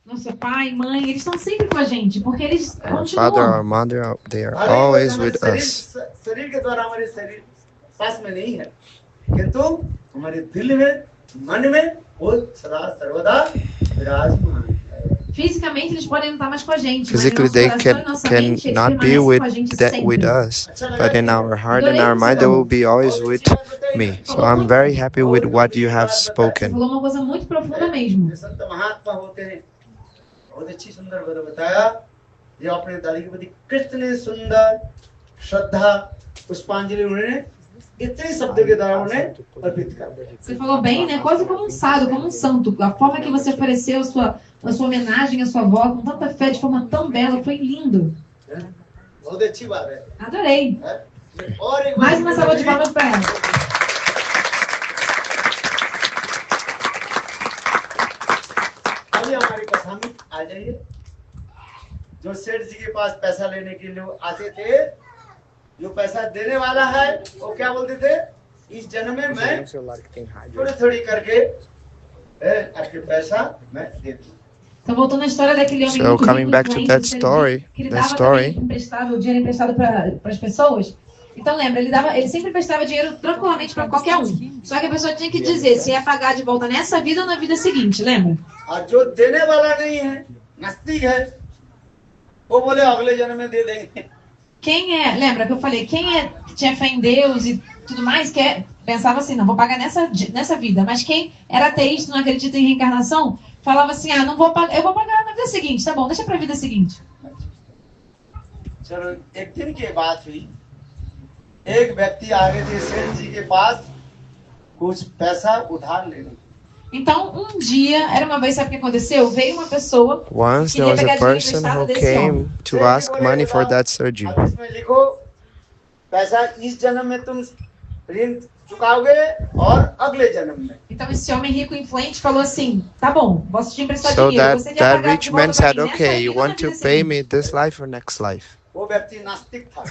Nosso pai, mãe, eles estão sempre com a gente, porque eles Our father, continuam. our mother, they are always with us. शरीर के द्वारा हमारे शरीर पास में नहीं है, किंतु हमारे दिल में, मन में वो सदा सर्वदा विराजमान है। Fisicamente eles podem não estar mais com a gente, mas em Physically, nosso they coração e nossa mente eles cannot be permanecem com a gente with sempre. us, but in our heart and Adorei o our que você mind, they will falou. be always with me. So I'm very happy with what you have Você spoken. falou uma coisa muito profunda mesmo. ये संत महात्मा होते हैं, बहुत अच्छी सुंदर बात बताया। ये अपने दादी के प्रति कितने सुंदर श्रद्धा पुष्पांजलि उन्होंने इतने शब्द के द्वारा उन्हें अर्पित कर दिया। Você falou bem, né? Quase como um sábio, como um santo. A forma que você ofereceu a sua homenagem à sua avó, com tanta fé, de forma tão bela, foi lindo. बहुत अच्छी बात है। Adorei. और एक Mais uma salva de palmas para ela. अभी हमारी कथा में आ जाइए। जो सेठ जी के पास पैसा लेने के लिए आते थे, जो पैसा देने वाला है, वो क्या बोलते थे? इस जन्म में मैं थोड़ी थोड़ी करके आपके पैसा मैं दे दूँ। Então, voltando à história daquele homem So muito coming rico, back to influente, that você story, viu que ele that dava story. também emprestado, o dinheiro emprestado para as pessoas. Então lembra, ele sempre emprestava dinheiro tranquilamente para qualquer um. Só que a pessoa tinha que dizer se ia pagar de volta nessa vida ou na vida seguinte, lembra? और जो देने वाला नहीं है, नास्तिक है, वो बोले अगले जन्म में दे देंगे। Quem é, lembra que eu falei, quem é que tinha fé em Deus e tudo mais, pensava assim, não vou pagar nessa vida. Mas quem era ateísta, não acredita em reencarnação, falava assim, não vou pagar, eu vou pagar na vida seguinte, tá bom, deixa pra vida seguinte. चलो एक दिन की बात हुई, एक व्यक्ति आ गए थे सेठ जी के पास कुछ पैसा उधार लेने। Então, um dia, era uma vez, sabe o que aconteceu? Veio uma pessoa Once que there queria was a pegar dinheiro person emprestado who desse homem. came to ask money for that surgery. अब इसमें लिखो पैसा इस जन्म में तुम ऋण चुकाओगे और अगले जन्म में। Então, esse homem rico e influente falou assim, tá bom, posso te emprestar So dinheiro. Você that vai pagar rich de man volta pra said, mim nessa okay, you vida ou na want to vida pay seguinte? me this life or next life? वो व्यक्ति नास्तिक था।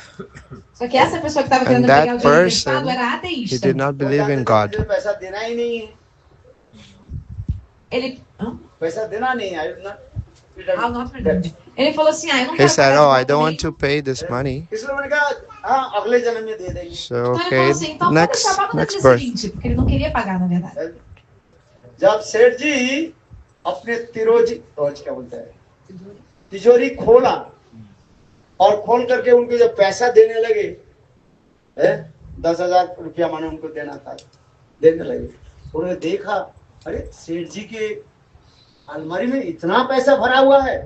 Só que essa pessoa que estava And querendo pegar o that dinheiro person, emprestado era he ateísta. did not believe in मुझे God. पैसा देना ही नहीं है, Ele... पैसा देना नहीं है। Ele falou assim, eu não He quero said, pagar oh, de I volta don't nem. want to pay this money. इसलिए मैंने कहा हाँ अगले जन्म में दे देंगे। So, Então ele okay, falou assim, então pode deixar, paga no next dia birth. seguinte, porque ele não queria pagar, na verdade. जब सेठ जी अपने क्या बोलते हैं तिजोरी खोला और खोल करके उनको जब पैसा देने लगे, 10,000 रुपया माने उनको देना था, देने लगे, उन्होंने देखा अरे सेठ जी के अलमारी में इतना पैसा भरा हुआ है।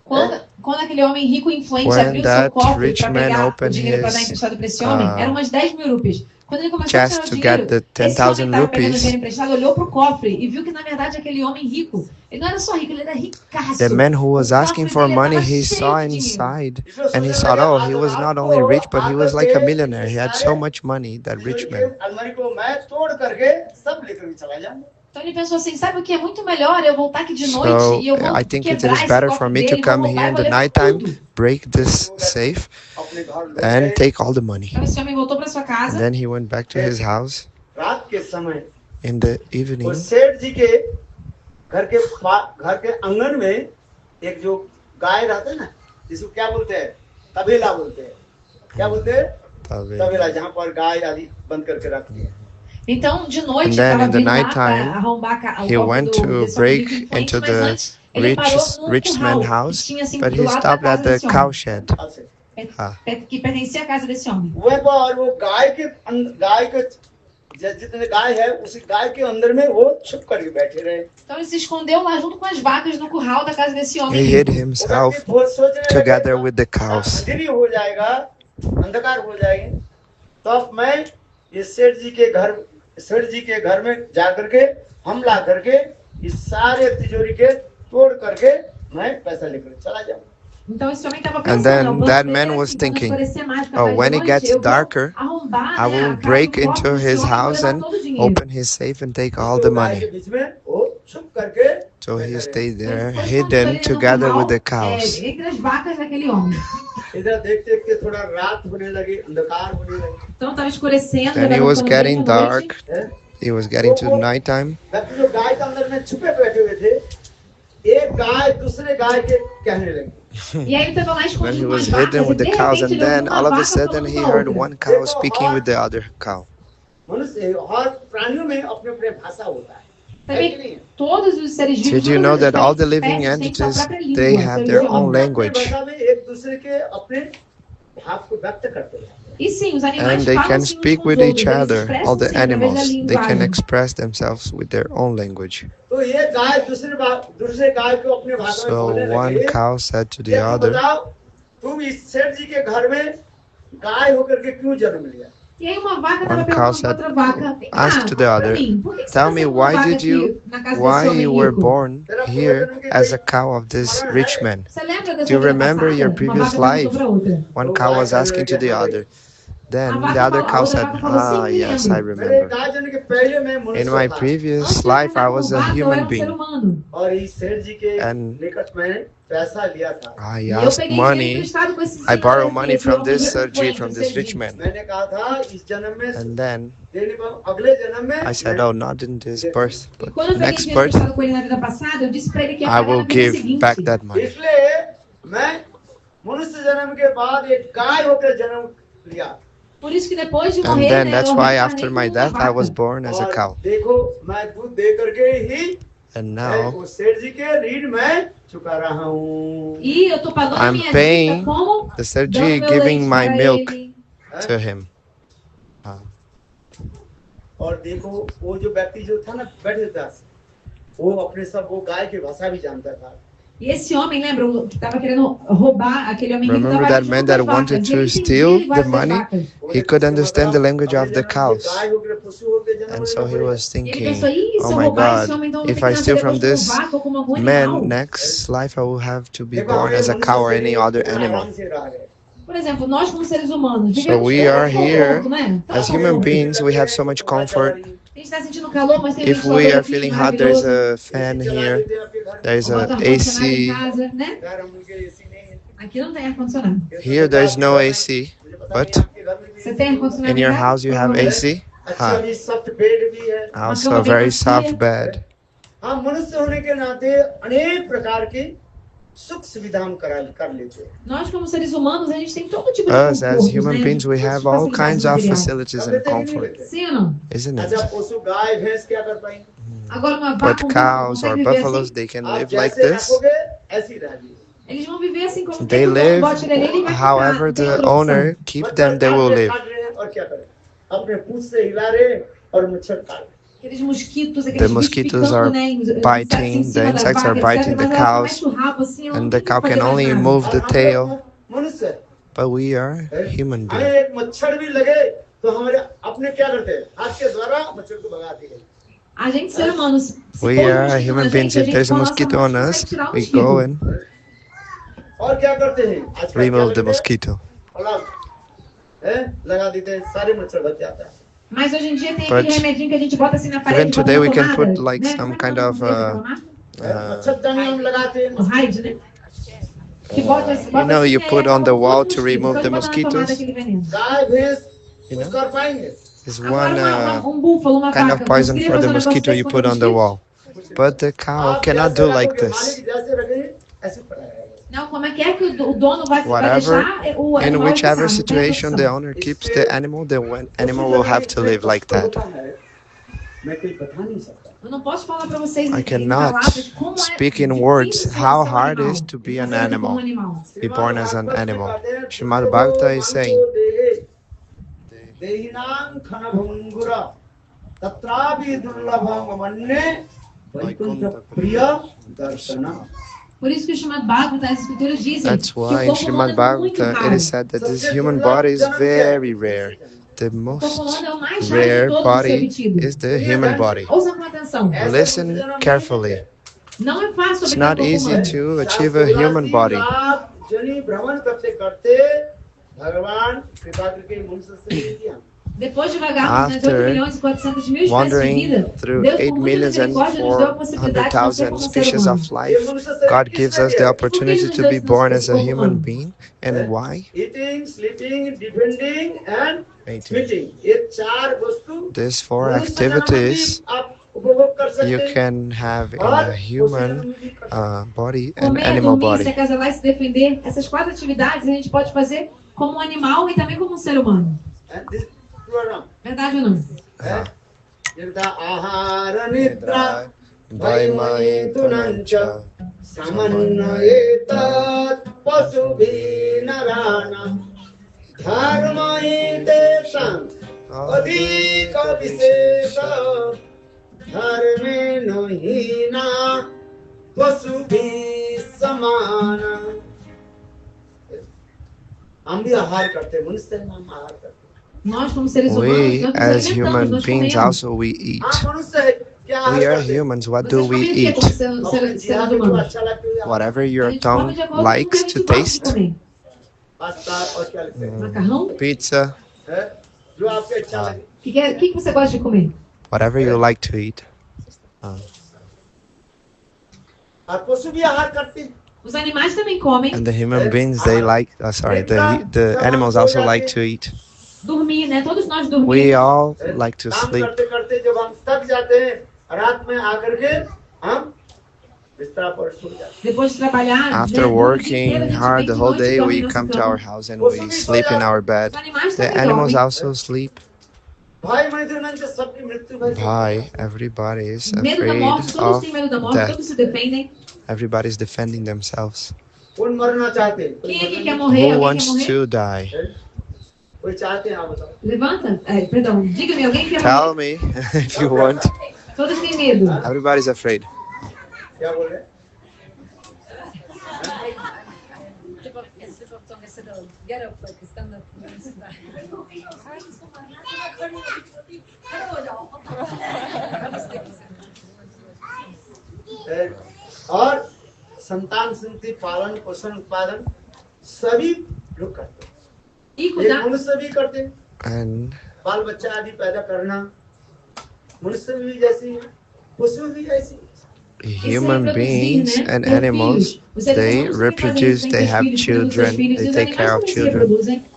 Quando aquele homem rico e influente When abriu seu that cofre rich para man pegar o opened dinheiro para dar his, emprestado para esse homem, eram umas 10 mil rupias. Quando ele começou a chest tirar o to dinheiro, get the esse homem 10,000 estava pegando o rupees, dinheiro emprestado, olhou para o cofre e viu que, na verdade, aquele homem rico, ele não era só rico, ele era ricaço. the man who was O asking cofre for dele money, estava he cheio saw de dinheiro. inside and he saw, oh, he was not only rich, but he was like a millionaire. He had so much money, that rich man. अलमारी को मैं तोड़ करके सब लेकर चला जाऊंगा। Então ele pensou assim, sabe o que é muito melhor eu voltar aqui de noite So e eu vou I think it quebrar is esse better for cofre me to dele, vou come roubar here e in vou the levar nighttime, tudo. break this safe, अपने घर ले and गए। take all the money. Então esse homem voltou para sua casa. And then he went back to his house रात के समय in the वो evening. सेठ जी के घर के आंगन में एक जो गाय रहता है ना, जिसको क्या बोलते हैं, तबेला बोलते हैं, क्या बोलते हैं, तबेला, जहाँ पर गाय आदि बंद करके रखती है। Então, de noite, And then estava in the vindo lá nighttime, para arrombar o he cofre went desse to homem break rico e into influente, mas the antes ele parou num rich curral man's que house, tinha assim but do he lado da stopped casa at the desse cow homem, shed. que pertencia à casa desse homem. वह पर वो गाय के जितने गाय है उसी गाय के अंदर में वो छुप करके बैठे रहे। Então ele se escondeu lá junto com as vacas no curral da casa desse homem. He hid himself together with the cows. अंधेरी हो जाएगा, अंधकार हो जाएगी, तो अब मैं इस सेठ जी के घर में जा करके हमला करके इस सारे तिजोरी के तोड़ करके मैं पैसा लेकर चला जाऊँ। Então esse homem estava And pensando, then that man was thinking, oh, when it gets darker, I will break into his house and open his safe and take all the money. So he stayed there, hidden together with the cows. Entre as vacas daquele homem. इधर देखते देखते थोड़ा रात होने लगी, अंधकार होने लगी। Então estava escurecendo. Then it was getting da noite. dark. It was getting to nighttime. जो गाय के अंदर में छुपे बैठे हुए थे, एक गाय दूसरे गाय के कहने लगी. When he was hidden with the cows, and then all of a sudden he heard one cow speaking with the other cow. मनुष्य और प्राणियों में अपने अपने भाषा होता है. Did you know that all the living entities, they have their own language? And they can speak with each other, all the animals. They can express themselves with their own language. So one cow said to the other, one cow said, asked to the other, tell me, why you were born here as a cow of this rich man? Do you remember your previous life? One cow was asking to the other. Then the other cow said, yes, I remember. In my previous life, I was a human being. And I asked money. I borrowed money from this Sergi, from this rich man. And then I said, oh, not in this birth, but next birth, I will give back that money. And then that's why after my death, I was born as a cow. And now I'm paying the Sergi, giving my milk to him. और देखो वो जो व्यक्ति जो था ना बैठे था वो अपने सब वो गाय की भाषा भी जानता था. E esse homem, lembra, que estava querendo roubar, aquele homem rico Remember that man that wanted to steal the money? He could understand the language of the cows. And so he was thinking, oh my God, if I steal from this man, next life I will have to be born as a cow or any other animal. So we are here, as human beings, we have so much comfort. If we are feeling hot, there's a fan here, there's an AC. Here there's no AC, but in your house you have AC? Also a very soft bed. Us as human beings, we have all kinds of facilities and comfort, isn't it? But cows or buffaloes, they can live like this. They live however the owner keeps them, they will live. The mosquitoes are biting, the insects are biting the cows, and the cow can only move the tail. But we are human beings. We are human beings. If there's a mosquito on us, we go and remove the mosquito. Mas hoje em dia tem aquele remedinho que a gente bota assim na parede. Even today we can put like some kind of you know, you put on the wall to remove the mosquitoes. You know? Is one kind of poison for the mosquito you put on the wall. But the cow cannot do like this. Whatever, in whichever situation the owner keeps the animal will have to live like that. I cannot speak in words how hard it is to be an animal, be born as an animal. Srimad Bhagavata is saying, that's why in Srimad Bhagavata it is said that this human body is very rare. The most rare body is the human body. Listen carefully. It's not easy to achieve a human body. After wandering through 8,400,000 species of life, God gives us the opportunity to be born as a human being. And why? Eating, sleeping, depending, and meeting. These four activities you can have in a human body and Comer, animal dormir, se body. acasalar e se defender. Essas 4 atividades a gente pode fazer como um animal e também como um ser humano. Verdade ou não? Ahara nidra vaimayitunancha samannayetat pasubhinarana dharmayitesam adhika visesha dharmeno hina pasubhi samana. हम भी आहार करते हैं, मनुष्य हम आहार करते हैं. Nós, como seres humanos, We, nós nos as alimentamos, human nós beings, comemos. also we eat. मनुष्य है क्या आहार We are करते हैं? humans. What do Vocês we comem o quê eat? como seres humanos? अच्छा लगता है Whatever A your gente come tongue de acordo com o que a likes gente to gosta de taste. comer. Pasta और क्या लगता है? Macarrão? Pizza, है? जो आपको अच्छा लगे. O que você gosta de comer? whatever you like to eat. और पशु भी आहार करते हैं. Os animais também comem. And the human beings, they like, the animals also like to eat. Dormir, né? Todos nós dormimos. We all like to काम sleep. करते करते जब हम थक जाते हैं रात में आकर के हम बिस्तर पर सो जाते हैं. Depois de trabalhar, After né, working hard the whole day, we come to our house and we sleep in our bed. Os animais The também animals dormem. also sleep. भाई मैंने जो सबकी मृत्यु भय. Why? Everybody is Medo da afraid morte, todos of têm medo da morte, death. todos se defendem. Everybody's defending themselves. कौन मरना चाहते हैं? Quem aqui quer morrer? Who Alguém wants quer morrer? to die? कोई चाहते हैं आप बताओ. Levanta. Perdão, diga-me, alguém quer Tell morrer? me if you want. Todos têm medo. Everybody's afraid. क्या बोल रहे हैं? Get up, like stand up. और संतान संतति पालन पोषण उत्पादन सभी लोग करते हैं. E एक cuidar. मनुष्य भी करते हैं. And बाल बच्चा आदि पैदा करना मनुष्य भी जैसी है, पशु भी ऐसी. human beings and animals, they reproduce, they have children, they take care of children.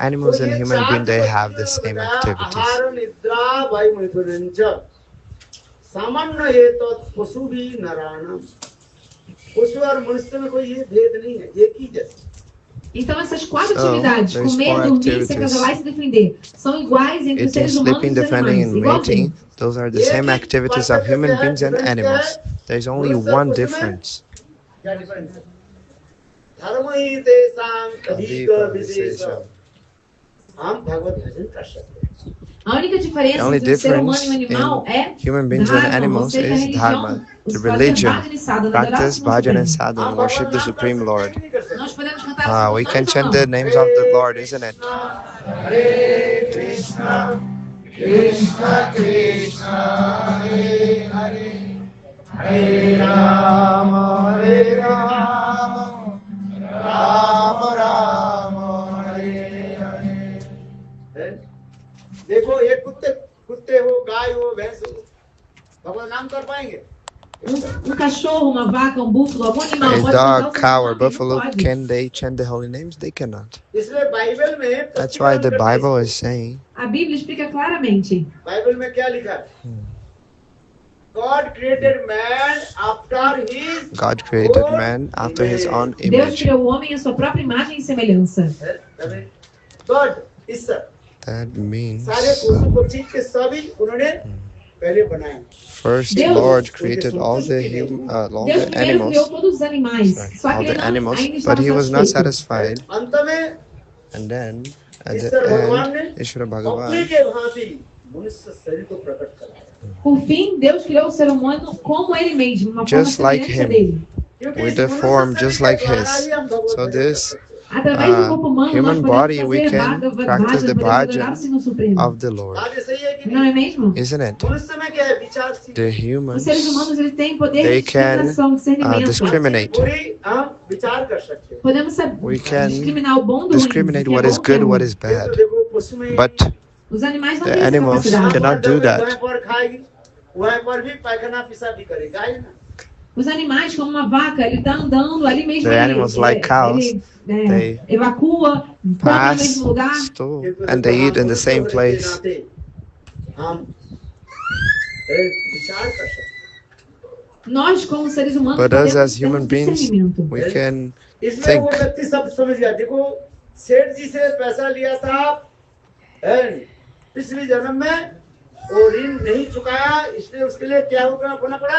Animals and human beings, they have the same activities. आहार निद्रा वायु मैथुनंच सामान्य है तो पशु भी नराणम. पशु और मनुष्य में कोई ये भेद नहीं है, एक ही जैसे. Então essas 4 So, atividades, there's comer, 4 dormir, se activities. acasalar e se defender, são iguais entre os Eating, seres humanos e sleeping, os defending, animais. and mating, those are the same activities of human beings and animals. There's only one difference. क्या difference है? धर्म ही तेषां अधिक विशेष. हम भगवत भजन कर सकते हैं. A única diferença The only entre o ser humano difference e o animal in é human beings and dharma, ou animals seja, a is religião, dharma, the fazer religion. bhajan e sadhana, adorar o Practice Senhor bhajan and Supremo. sadhana, worship the Supreme Lord. Nós podemos cantar We os can santos chant ou the não? names of the Lord, isn't it? Hare Krishna, Krishna Krishna, Hare Hare, Hare Rama, Hare Rama, Rama Rama, Hare Hare. देखो ये कुत्ते हो, गाय हो, भैंस हो, भगवान नाम कर पाएंगे? Cachorro, uma vaca, búfalo, algum animal A pode dog, cantar o cow, or santo nome? buffalo, Não pode. can they chant the holy names? They cannot. इसलिए बाइबल में That's why the Bible is saying, A Bíblia explica claramente. Bible में क्या लिखा है? God created man after his God created man after his own Deus image. criou o homem à sua própria imagem e semelhança. God Ishwar That means सारे पशु पक्षी के सभी उन्होंने पहले बनाए. first Deus- Lord created all the all Deus the primeiro animals, criou todos os animais. Só all que ele the não animals, ainda but estava he was not satisfeito. satisfied. अंत में And then at Ishwar the भगवान ने end, Ishvara अपने Bhagavan, के भांति मनुष्य शरीर को प्रकट कराया. Por fim, Deus criou o ser humano como ele mesmo, uma forma Just like semelhante a him. dele. क्योंकि with इस a मनुष्य form शरीर just के like द्वारा his. ही हम भगवत So भजन this कर सकते हैं. Através do corpo humano, human nós body, podemos we fazer can bhajan, practice the podemos adorar o bhajan Senhor Supremo. of the Lord, बात ऐसा ही है कि Não नहीं? é mesmo? isn't it? मनुष्य में क्या है? विचार सी The Os humans, seres humanos eles têm poder they de can discriminação, discernimento. discriminate. बुरी हम विचार कर सकते हैं. Podemos saber, We can discriminar o bom do ruim. discriminate o que é what bom, is o que é good, ruim. what is ये bad. तो देखो पशु में But Os animais não the têm essa animals capacidade. cannot do that. वहीं पर खाएगी, वहीं पर भी पैखाना पिसा भी करेगी. गाय ना. Os animais, como uma vaca, ele está andando ali mesmo. The ele, animals, like cows, they evacua, come no pass, mesmo lugar. stool, and they eat in the same place. हम विचार कर सकते। Nós, como seres humanos, But us as temos human beings, discernimento. we can इसमें वो think. व्यक्ति सब समझ गया। देखो सेठ जी से पैसा लिया था, पिछले जन्म में वो ऋण नहीं चुकाया, इसलिए उसके लिए क्या होना पड़ा?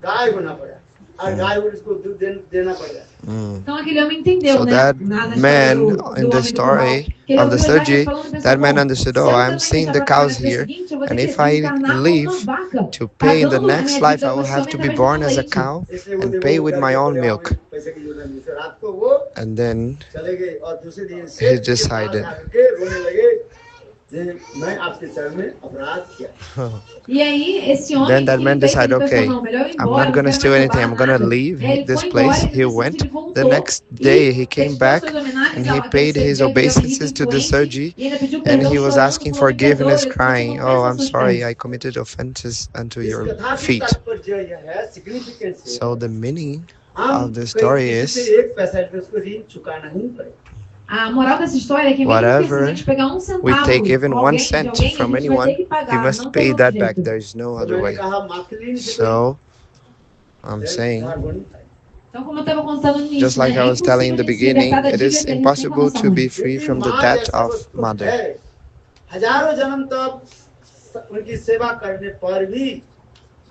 गाय होना पड़ा, और गाय और इसको दूध देना पड़ा। Então aquele homem entendeu, So né? that Na man história in the homem do curral. story Que ele of the ouviu já que Surgery, falando that pessoal, man bom, understood, se oh, eu I'm também seeing deixar the pra trabalhar cows pro dia here, seguinte, eu vou ter and que if I encarnar como live uma vaca, to pay in the pagando a next minha life, dívida I will com have esse to homem be através born do as a leite. cow इसलिए वो and देखो pay with my करके own बड़े milk. पैसे की जरूरत नहीं। रात को वो And then चले गए और दूसरे दिन he सेठ जी के पास decided. जाके रोने लगे, मैं आपके चरण में अपराध किया। E aí, esse homem Then that que man veio, decided, ele pensou, okay, não, melhor eu ir I'm embora, not eu não going to quero steal mais anything. roubar I'm going to nada. leave Ele this foi place. embora, He ele went. simplesmente The voltou next day he came prestou back suas homenagens and he àquele paid ser his veio rico obeisances e to the influente, surgery, e ainda pediu and perdão he was chorando, asking falou, me perdoe, forgiveness, eu crying, não oh, peço I'm aos seus sorry, pés. I committed offenses unto इस your कथा की feet. तात्पर्य यह है, significance है, So the meaning हम of the कहीं story किसी से is, एक पैसा लेकर उसको ऋण चुकाना नहीं पड़ेगा। A moral dessa história é que mesmo que whatever se a gente pegar we centavo take, even com 1 alguém, de cent alguém, a from gente vai ter anyone, que he pagar, must não pay tem outro that back. jeito. There's no तो other मैंने way. कहा मार्केलिन से So I'm saying, Então, como eu estava contando no início, just like né, I é was telling in the impossível a gente se libertar beginning, da it dívida is que a gente tem com a impossible nossa to mãe. be free यदि from the माँ debt जैसी of वस्तु mother. है, हजारों जन्म तक उनकी सेवा करने पर भी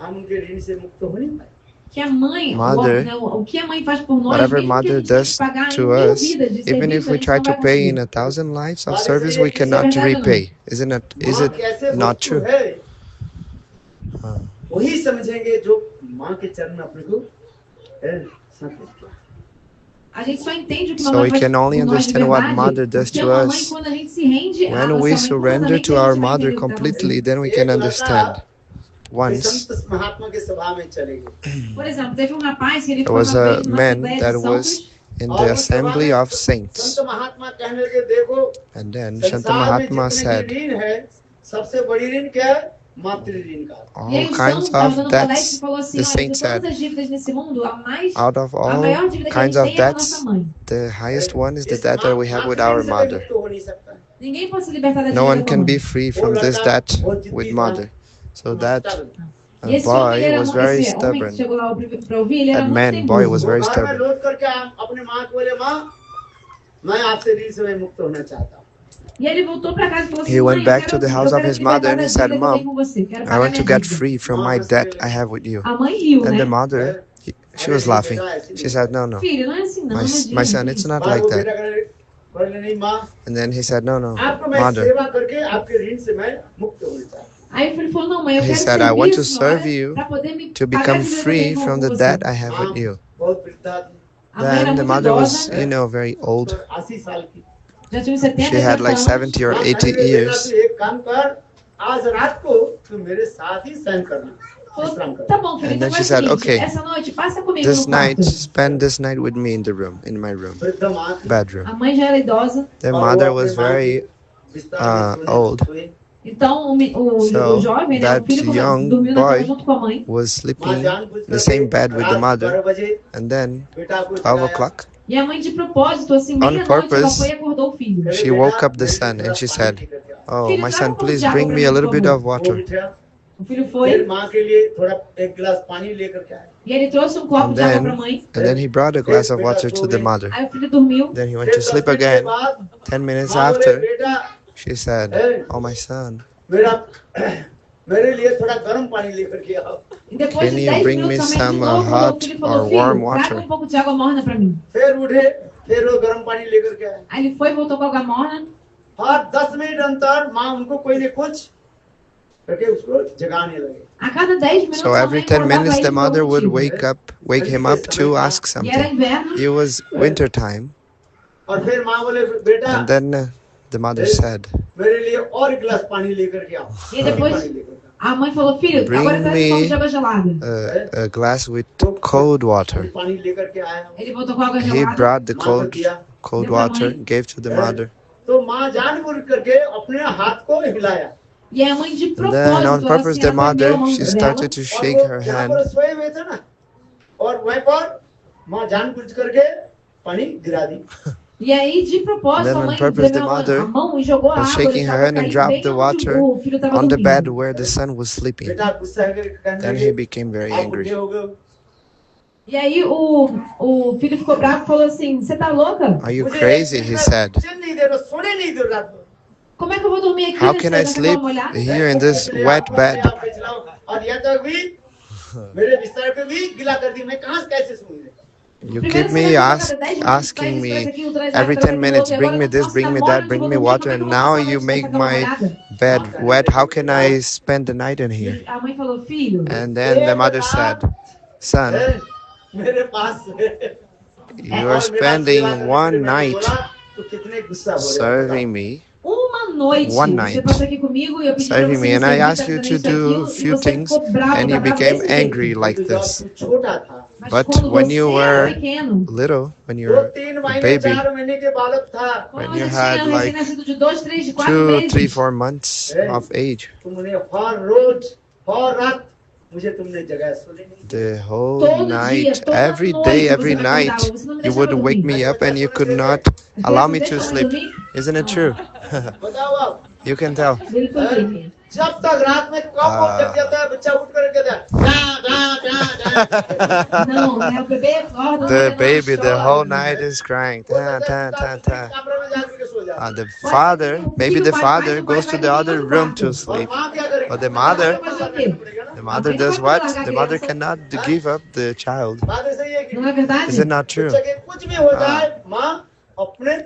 हम उनके ऋण से मुक्त हो नहीं पाए। Que a mãe, Mother, o que a mãe faz por nós, whatever mesmo que a mother gente tenha que does pagar em to 1000 us, vidas de even serviço, if a we gente try não to vai pay in conseguir. 1,000 lives of बात service, इसलिए we कि Isso é cannot verdade ou não? repay. Is माँ it कैसे not वस्तु true? है, वही समझेंगे जो माँ के चरण में अपने को समर्पित किया। A gente só entende o que So mamãe we faz can only por nós de understand what mother verdade, does porque to a mamãe, us. quando a gente se rende à When nossa we mãe surrender completamente, to a our gente vai mother entender o que está completely, acontecendo. then we एक can लड़का understand. कोई Once संत महात्मा के सभा में चले गए Por exemplo, teve um rapaz que ele there foi was uma a vez numa man assembleia that de was santos, in और the उस सभा assembly में of संत saints, महात्मा कहने लगे, देखो and then Shanta संसार में Mahatma जितने भी said, ऋण है, सबसे बड़ी ऋण क्या है? मातृ ऋण का। e aí all o kinds santo estava of dando palestra e debts, falou assim, the olha, de saint todas said, as dívidas nesse mundo, out of a all maior dívida que a kinds gente of tem é com a nossa debts, mãe. the highest one is the इस debt that we have with our मातृ ऋण से कोई mother. मुक्त हो नहीं सकता। Ninguém pode se libertar da No dívida one com a can mãe. be free वो from this लड़का debt बहुत with जिद्दी था, mother. So that E esse homem, boy ele era, was very esse homem que stubborn. chegou lá para ouvir, ele era That muito man, boy, was teimoso. very वो घर में stubborn. लौट करके अपने माँ को बोले, माँ मैं आपसे ऋण से मैं मुक्त होना चाहता हूँ। E ele voltou para casa e falou assim, He went mãe, back to the house of his mother and he said, eu tenho Mom, com você, quero I pagar want to minha get dívida. free from my debt I have with you. A mãe riu, And the né? mother, she was laughing. She said, no, no, Filho, não é assim não, my imagina. son, it's not like that. And then he said, no, no, आपको मैं mother. सेवा करके आपके ऋण से मैं मुक्त होना चाहता हूँ। Aí o filho falou, não, mãe, eu He quero said, I want to servir a serve senhora you para poder me to pagar a become dívida que eu free tenho from com the você. debt I have with you. बहुत वृद्धा थी, A mãe era Then the muito mother was, idosa, very old. 80 साल की। já tinha uns 70, She had 80 like anos. 70 or माँ 80 कहने लगी, बेटा years. तू एक काम कर, आज रात को तू मेरे साथ ही शयन करना, विश्राम Falou, करना। tá bom, filho, And então then faz she o said, seguinte, okay, essa noite passa comigo this no quarto. night, spend this night with me in the room, in my room, वृद्ध माँ थी, bedroom. A mãe já era idosa, The और वो mother अपने was माँ very की बिस्तर में old. सोई। então o So jovem, né, o that filho young dormiu na cama boy junto com a mãe. was माँ sleeping जानबूझ in the same करके bed with the रात mother. 12 बजे And then बेटा को 12 जगाया। o'clock, E a mãe de propósito, assim, On meia-noite, ela purpose, foi e acordou o filho. कहले, she बेटा, woke up the मेरे लिए son थोड़ा and she पानी said, लेकर के आओ। oh, Filho, my traga son, pouco please de água bring pra me mim, a little por bit favor. of वो water. उठा, O filho फिर foi माँ के लिए थोड़ा एक गिलास पानी लेकर के आया। e ele trouxe um copo And de água para a mãe. then he brought a glass of water to the mother. Aí o filho dormiu. Then he went फिर to sleep 10 मिनट के again. बाद 10 minutes माँ बोले, after, बेटा she said, oh, my son, मेरे लिए थोड़ा गर्म पानी लेकर के आओ। E depois Can de you 10 bring minutos, me a mãe de some, novo, hot o filho or falou, warm filho, water? traga um pouco de água morna para mim. फिर उठे, फिर वो गर्म पानी लेकर के आए। Aí ele foi, voltou com água morna. हर 10 minute अंतर माँ उनको कोई न कुछ करके उसको जगाने लगे। A cada 10 minutos, so a every mãe 10 acordava minutes ele the por mother algum would motivo. wake him up to ask E era something. inverno. It was winter time. और फिर माँ बोले, बेटा And then the mother said, मेरे लिए और एक गिलास पानी लेकर के आओ। E depois a mãe falou, filho, Bring agora traz um copo de água gelada. a glass with cold water. पानी लेकर के आया। Ele voltou com água He gelada. brought the माँ को cold दिया। water, gave to the mother. तो माँ जानबूझ करके अपने हाथ को हिलाया। E a mãe de And propósito, then on ela, purpose assim, the ela prendeu a mother, mão she dela. started to और shake वो her जहाँ पर hand. सोए हुए थे ना, और वहीं पर माँ जानबूझ करके पानी गिरा दी। E aí, de And propósito, then a on mãe purpose, the espremeu a mother mão e jogou a was água, shaking her deixava hand and cair dropped bem the onde water o filho estava on the bed dormindo. where the son was sleeping. बेटा गुस्सा करके कहने Then लगे he became very आप बुढ़े angry. हो गए हो E aí o filho ficou bravo e falou assim, você tá louca? Are you मुझे एक crazy? मिनट He का said. चैन नहीं दे रहे सोने नहीं दे रहे रात को Como é que eu vou dormir aqui How can I nessa sleep cama molhada? here in this इसलिए wet आपको bed? आप खिलाओ और यहाँ तक भी मेरे बिस्तर पे भी गिला कर दी मैं कहाँ से कैसे सोऊंगा You Primeiro keep você me vai cada 10 minutos, traz asking isso, traz me aquilo, traz every água, traz 10 aquilo minutes, outro. E bring agora me eu não this, posso bring ficar me fora that, onde eu bring vou me dormir. water, Como é que and eu vou now passar a you noite nessa make cama my molhada? bed wet. How can I spend the night in E here? a mãe falou, filho, And then the mother said, Son, मेरे पास you are और मेरा सेवा spending करने के लिए one मैंने night बोला तो कितने गुस्सा हो रहे हो serving me, uma noite one você night passou aqui comigo e eu pedi pra serving você me, me and I servir, tá asked you fazendo to isso e do a aquilo, e few você things, ficou bravo, and tá you bravo became desse jeito. angry like किंतु जब this. तू छोटा था Mas But quando when você you era were pequeno, little, when you दो were तीन a महीने baby, 4 महीने के बालक था quando when you você had tinha like recém-nascido de 2, 3, de 4 2, 3, meses, 4 months of age, तुमने हर रोज हर रात मुझे तुमने जगह सोने नहीं दी the whole todo dia, night, toda every noite day, você every me acordava, night, você não me you would deixava wake dormir. me up and you could not E allow você me deixa to a mãe sleep. dormir? Isn't it true? बताओ आप You can tell. Birutul değil. जब तक रात में कब वो जग जाता है बच्चा उठ कर कहता है Não, né? O bebê acorda, The não baby, the chora. whole night is crying. हो Ta, सकता है ta, ta, पिता ta. कमरे में जाकर के सो जाता The father, maybe the father goes to the other room to है और sleep. माँ क्या करेगी But the Mas a mãe mother, vai fazer o quê? the mother does what? The mother cannot give up the child. बात ऐसा ही है कि Não é verdade? Is it not true? बच्चे के कुछ भी हो जाए माँ अपने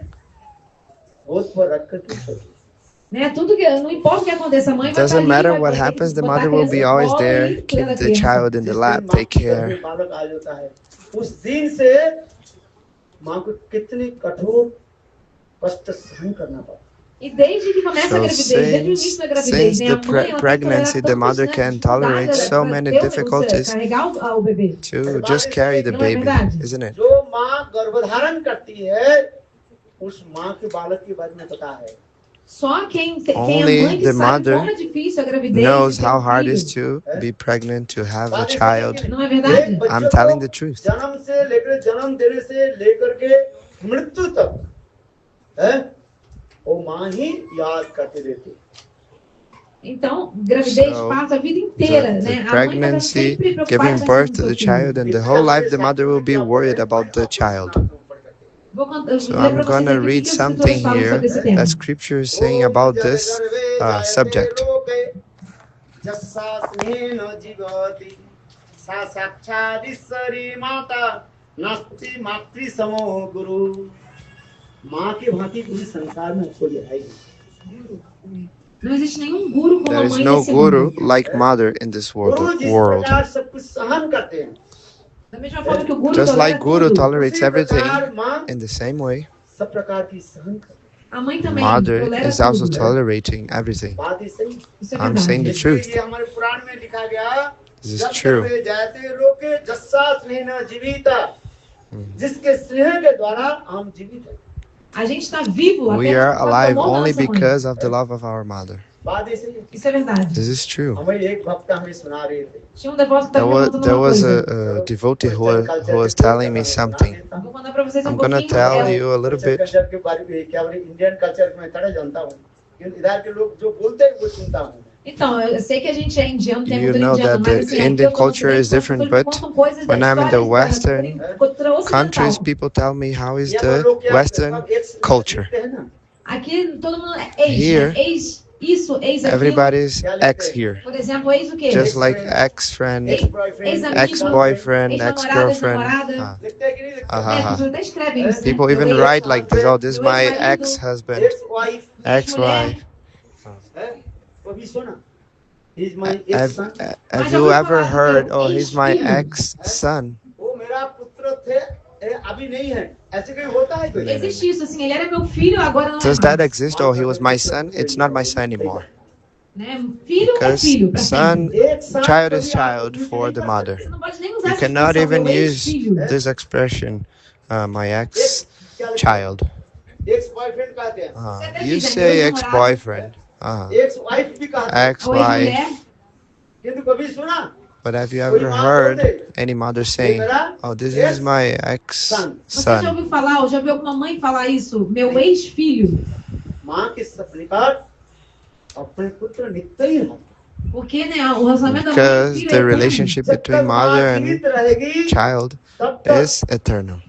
होश पर रख कर के सोती Né? Tudo que, não importa o que aconteça, a mãe It vai estar doesn't ali, matter vai what ter que happens, the botar a mother will criança be no always colo there, e cuidar keep da the criança. child in the जिस lap, दिन माँ take के घर में care. बालक आ जाता है उस दिन से माँ को कितनी कठोर कष्ट सहन करना पड़ता E desde que começa a So gravidez, desde o início da gravidez, since né? the A mãe ela tem que pregnancy, tolerar the mother tantas, can né, tolerate dificuldades so para many ter difficulties carregar o bebê. to just carry the Não é baby, verdade? isn't it? जो माँ गर्भधारण करती है उस माँ के बालक के बारे में पता है Só quem é Only mãe que the sabe mother como é difícil a gravidez, knows ter how hard it filho. is to be pregnant, to have a बात ऐसी है child. कि Não é verdade? एक बच्चे I'm को telling the truth. जन्म से लेकर जन्म देने से लेकर के मृत्यु तक है वो माँ ही याद करते रहती है Então, gravidez So, passa a vida inteira, The né? A mãe está pregnancy, sempre preocupada giving com a birth saúde to do the seu filho. child, and the whole life the mother will be worried about the child. Eu So vou ler I'm para vocês gonna aqui o read que as something escrituras falam here sobre esse tema. that scripture is saying about this subject. सा साक्षात् ईश्वरी माता नास्ति मातृ समो गुरु माँ के भांति पूरी संसार में कोई है ही नहीं Não existe nenhum guru como There a is mãe no nesse guru mundo. like mother in this गुरु जिस world. प्रकार सब कुछ सहन करते हैं Da mesma forma que o guru Just tolera like guru tudo, tolerates उसी everything, प्रकार माँ in the same way, सब प्रकार की सहन करती a mãe também mother tolera is also tudo. tolerating everything. है बात ही सही Isso é I'm verdade. saying the इसलिए truth. ये हमारे पुराण में लिखा गया This is जब true. तक जाते लोके जस्सा स्नेह जीविता जिसके स्नेह के द्वारा हम जीवित हैं A gente está vivo We apenas are por causa do alive amor da only nossa mãe. because of the love of our mother. बात ऐसी है Isso é verdade. This is true. हमें एक भक्त हमें सुना रहे थे Tinha devoto que estava me contando There uma was coisa. a devotee who was telling me something. Vou contar para vocês I'm um gonna pouquinho. tell you a little bit. Culture के बारे में क्या बोले Indian culture में थोड़ा जानता हूँ क्योंकि इधर के लोग जो बोलते हैं वो सुनता हूँ Então, eu sei que a gente é indiano, tem You cultura know indiana, that mas the assim, aqui Indian eu tô no culture is Ocidente, então different, as pessoas but me contam coisas da when I'm in the história Western cultura countries, ocidental. people tell me how is यहाँ the लोग क्या Western सब एक culture. लिखते हैं ना Aqui todo mundo é ex, Here, né? Ex isso, ex aquilo. Everybody's ex here. Por exemplo, ex o quê? Just like ex-friend, ex-boyfriend ex-boyfriend, ex-namorada, ex-girlfriend. ex-namorada. लिखते हैं कि नहीं लिखते É, as pessoas até escrevem isso. People Meu even ex, write like this, oh, this is my ex-husband, ex-wife ex-wife. है वो भी सुना he is my Have, ex-son have you ever heard, oh, he's my ex-son? वो मेरा पुत्र थे अभी नहीं है ऐसे कहीं होता है कोई Existe isso, assim, ele era meu filho, agora não é Does that mais. exist? Oh, he was my son. It's not my son anymore. Né? Filho é Because filho, pra son, sempre. child is child for the mother. Você não pode nem usar You essa cannot expressão, even meu use ex-filho. this expression, my ex-child. ex-boyfriend कहते हैं You say ex-boyfriend, ex-wife भी कहते हैं ex-wife. Ex-mulher. किंतु कभी सुना But have you ever heard any mother saying, "Oh, this is my ex-son"? Você já ouviu falar, ou já ouviu alguma mãe falar isso? Meu ex-filho. Porque, né, o relacionamento da mãe e Because filho the é eterno. relationship between mother and child is eternal.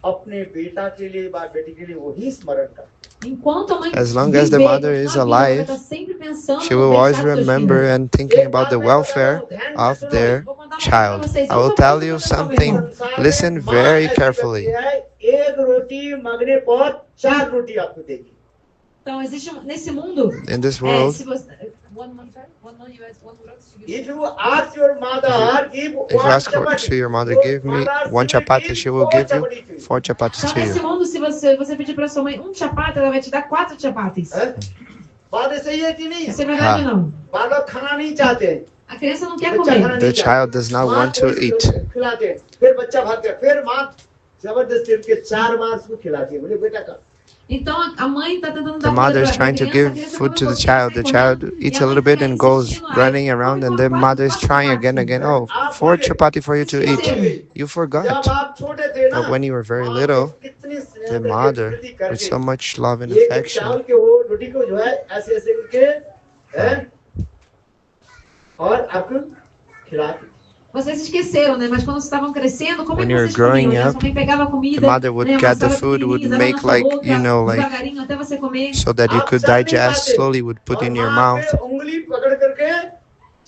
Enquanto a mãe As long as the viver, mother is continuar viva, ela vai alive, estar sempre pensando she no will always bem-estar dos seus remember filhos. and thinking about the welfare of their Vou contar uma coisa pra child. vocês. I will tell you something. Listen very carefully. Então, existe nesse mundo. In this world, Se você, if you ask your mother, give if you one ask chapati, to your mother, give me one chapati, she will give you 4 chapatis então, to nesse you. mundo, se você pedir para sua mãe um chapati, ela vai te dar 4 chapatis. बात सही है कि नहीं? Isso é verdade ou não? बालक खाना नहीं चाहते हैं, A criança não quer comer. The child does not want to eat. खिलाते हैं, फिर बच्चा भागता है, फिर माँ जबरदस्ती उनके 4 बार उसको खिलाती है, बोले बेटा का Então a mãe está tentando The dar mother comida is para a trying to criança, a give criança food não to the consegue child. sair The correndo, child e eats a a mãe little bit fica and goes insistindo, "Ai, running around, come and com the 4 mother is trying again and again. Oh, 4 chapati for you to eat. You forgot. जब आप छोटे थे ना, But when you were very माँ little, को कितनी स्नेह the करके, mother, प्रीति with करके, so much love and ये चावल affection, के वो रोटी को जो है ऐसे ऐसे करके हैं, और आपको खिलाती। Vocês esqueceram, né? Mas quando vocês estavam crescendo, como é When que you were vocês growing comiam? Né? up, Sua mãe pegava a comida, the mother would né, get the amassava food, would pequenininho, dava na make sua like, boca, you know, like, devagarinho até você comer. so that you आप could चल नहीं digest पाते, slowly, would put और in your माँ mouth. पे उंगली पकड़ करके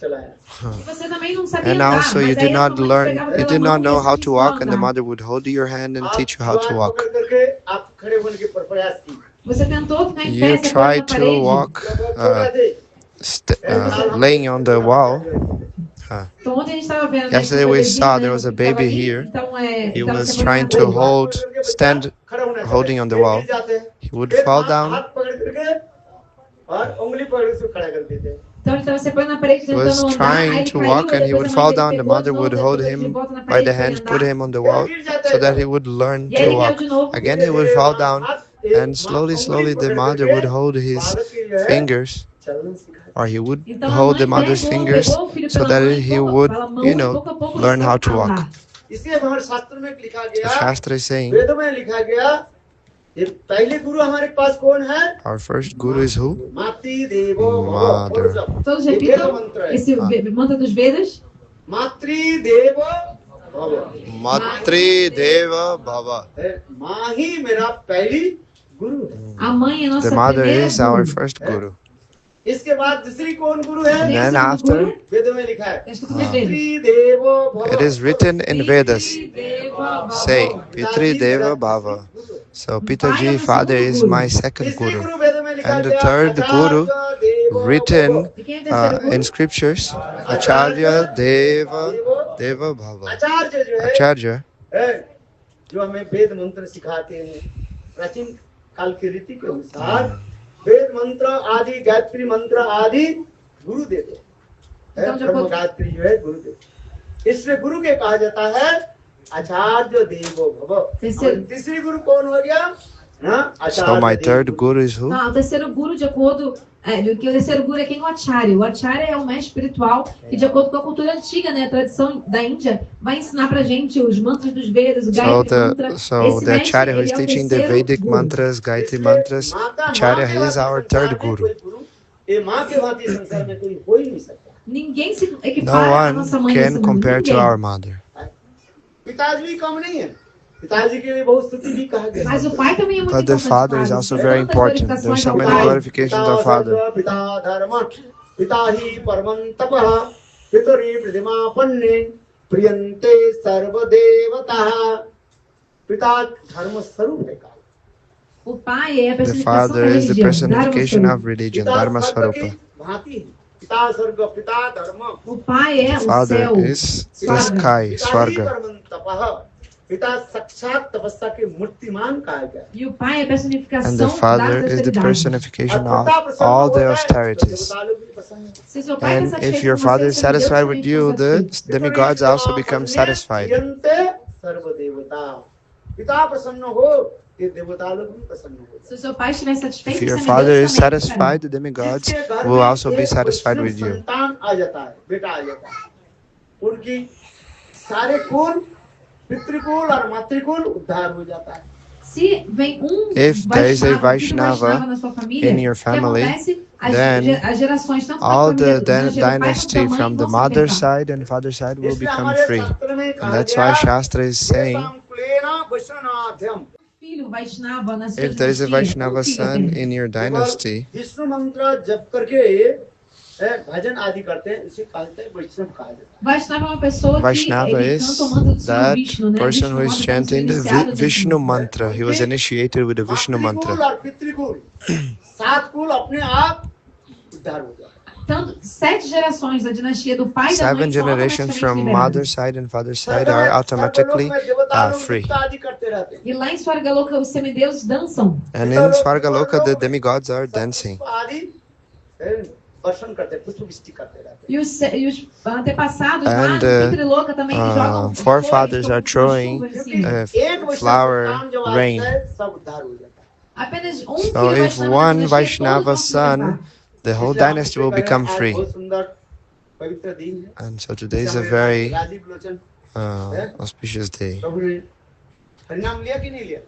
चलाया। E você também não sabia And andar, also, you mas did aí a not sua mãe learn, pegava you pela did not mão e know assim how te to ensinava a walk, and the andar. mother would hold your hand and आप teach you how to दीवार walk. पकड़ करके आप खड़े होने के प्रयास की। Você tentou ficar em You pé, você tried na to parede. walk जब छोटा थे, laying on the wall. Então ontem a gente estava vendo, né, que Yesterday o we bebezinho, saw né, there was a que tava baby ali, here. então He tava was se trying to aproximando. stand, holding on the wall. He would fall down. हाथ पकड़ करके और उंगली पकड़ के उसको खड़ा कर देते। Então ele estava se apoiando na parede He was tentando andar, aí trying ele to caiu, walk and e he depois would a mãe fall dele down. The pegou mother de novo, would depois hold ele de him volta na by parede the pra ele hands, put andar. him on the wall so that he would learn E aí to ele caiu walk. de novo. Again, he would fall down, and slowly the mother would hold his fingers, or he would Então a hold the mãe mother's pegou fingers o filho so pela that mãe, he pouco- would, pela mão, you e know, pouco a pouco learn how começou to a andar. walk. इसलिए हमारे शास्त्र में लिखा The गया, Shastra is saying, वेदों में लिखा गया, ये पहले गुरु हमारे पास कौन है? our first guru is who? मातृ देवो भव। Mother. Todos ये वेद repitam मंत्र है। esse mantra dos Vedas. मातृ देवो भव। Matri Deva Bhava. माँ ही मेरा पहली गुरु है। A mãe é a nossa The mother primeira is our guru. first guru. इसके बाद दूसरी कौन गुरु है? And then after, वेदों में लिखा है, É escrito nos Vedas. मातृ देवो भव। it is written in Vedas, Deva say, Bhava. Pitri Deva Bhava. So Pitaji, Pai father, é o is segundo my guru. second तीसरी guru. गुरु वेदों में लिखा And the गया, third guru, आचार्य देवो written भव। E quem é o terceiro guru? in scriptures, Acharya Deva Bhava. आचार्य जो है, Acharya, जो हमें वेद मंत्र सिखाते हैं, प्राचीन काल की रीति के अनुसार वेद मंत्र आदि, गायत्री मंत्र आदि गुरु देते हैं। ब्रह्म गायत्री जो है गुरु देते, इसलिए गुरु के कहा जाता है आचार्य देवो भव। तीसरी गुरु कौन हो गया? so my third guru is who? Não, o terceiro guru, de acordo. Que o terceiro guru é quem? O Acharya. O Acharya é um mestre espiritual que, de acordo com a cultura antiga, né, a tradição da Índia, vai ensinar pra gente os mantras dos Vedas, o Gayatri Mantra. So Esse the mestre, Acharya who ele is é o teaching the terceiro Vedic guru. mantras, Gayatri mantras, Acharya, he is our third guru. ये माँ के भांति संसार में कोई हो ही नहीं सकता। Ninguém se No equipara à nossa one mãe nesse can mundo. compare to Ninguém. our mother. पिताजी भी कम नहीं है, पिताजी के लिए बहुत स्तुति भी कहा गया। Mas o pai também é muito But the importante. father is Padre. also Tem very tantas important. glorificações There's so ao many pai. glorifications of father. पिता धर्म, पिता ही परमं तपः, पितरि प्रतिमापन्ने, प्रियन्ते सर्वदेवताः। पिता धर्म स्वरूप है। O pai é a The personificação da father is the religião. personification Dharma of religion, पिता Dharma स्वर्ग की Swarupa. भांति है। पिता स्वर्ग, पिता धर्म, O pai é o Father céu. is the Swarga. sky, पिता ही Swarga. परमं तपः, पिता साक्षात तपस्या के मूर्तिमान कहा गया। E o pai é a personificação And the father das is the austeridades. personification of all the austerities. Se seu pai And está if satisfeito your com father você, is então Deus satisfied também with está you, the satisfeito. demigods also become satisfied. पिता प्रसन्न हो, ये देवता लोग भी प्रसन्न हो। Se o seu pai estiver satisfeito, If your também father Deus is também ficará. satisfied, the demigods will also be satisfied with you. संतान आ जाता है, बेटा आ जाता है। उनकी सारे कुल पितृकुल और मातृकुल उद्धार हो जाता है। Se vem If there is a Vaishnava Vaishnava na sua in família, your o que family, acontece? then As gerações, tanto da all família, the da geração do pai quanto da dynasty mãe, from the vão se mother's libertar. side and father's side will इसलिए become हमारे free. शास्त्र में And कहा that's गया why Shastra is saying, येषां कुलेन वैष्णवाध्यम Filho Vaishnava na sua if there is a dinastia, Vaishnava filho son apenas. in your केवल dynasty, Vishnu मंत्र जप करके भजन आदि करते हैं, इसे कहते हैं वैष्णव कहा जाता है। Vaishnava é uma pessoa que Vaishnava ele canta o mantra do is Senhor that Vishnu, né? person Vishnu who is mantra, tendo sido chanting the iniciado nesse Vishnu mantra. mantra. He was initiated with the Vishnu मातृकुल mantra. और पितृकुल सात कुल अपने आप उद्धार हो जाता है। Tanto 7 gerações da dinastia do pai e da mãe 7 são generations automaticamente from liberadas. mother's side and father's side are automatically free. E lá em Swargaloka os semideuses dançam. And in Svargaloka, the demigods are dancing. E os antepassados lá And no Pitriloka também eles jogam forefathers are flores, throwing chuva em cima. flower rain. Apenas So filho if Vaishnava one na dinastia, Vaishnava todos vão se son, libertar. the whole dynasty will become free. And so today is a very auspicious day. हरिनाम लिया कि नहीं लिया?